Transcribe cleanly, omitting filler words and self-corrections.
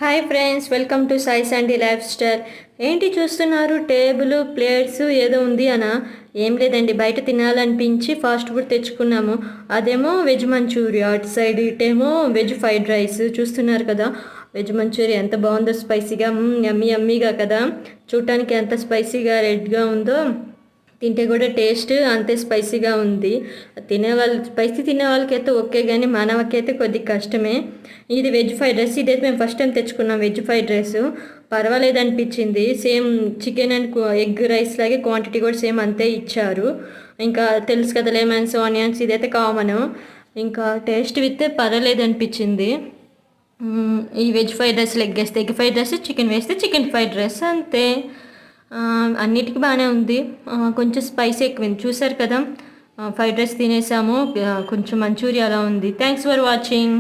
Hi friends, welcome to Sai Sunday life style. ఏంటి చూస్తున్నారు? Table plates ఏదో ఉంది అనా? ఏం లేదండి, బయట తినాలనిపించి ఫాస్ట్ ఫుడ్ తెచ్చుకున్నాము. అదేమో వెజ్ మంచూరియా అటు సైడ్, ఇటేమో వెజ్ ఫ్రైడ్ రైస్. చూస్తున్నారు కదా, వెజ్ మంచూరియా ఎంత బాగుందో, స్పైసీగా యమ్మీ యమ్మీగా కదా. చూడటానికి ఎంత స్పైసీగా రెడ్గా ఉందో, తింటే కూడా టేస్ట్ అంతే స్పైసీగా ఉంది. స్పైసీ తినే వాళ్ళకైతే ఓకే, కానీ మనకైతే కొద్దిగా కష్టమే. ఇది వెజ్ ఫ్రైడ్ రైస్. ఇదైతే మేము ఫస్ట్ టైం తెచ్చుకున్నాం వెజ్ ఫ్రైడ్ రైస్. పర్వాలేదు అనిపించింది. Same chicken and egg rice లాగే క్వాంటిటీ కూడా సేమ్ అంతే ఇచ్చారు. ఇంకా తెలుసు కదా, లెమన్స్ ఆనియన్స్ ఇదైతే కామన్. ఇంకా టేస్ట్ విత్ పర్వాలేదు అనిపించింది. ఈ వెజ్ ఫ్రైడ్ రైస్ ఎగ్ వేస్తే ఎగ్ ఫ్రైడ్ రైస్, చికెన్ వేస్తే చికెన్ ఫ్రైడ్ రైస్ అంతే. అన్నిటికీ బాగానే ఉంది. కొంచెం స్పైసీ ఎక్కువైంది. చూసారు కదా, ఫ్రైడ్ రైస్ తినేసాము, కొంచెం మంచూరియా అలా ఉంది. Thanks for watching.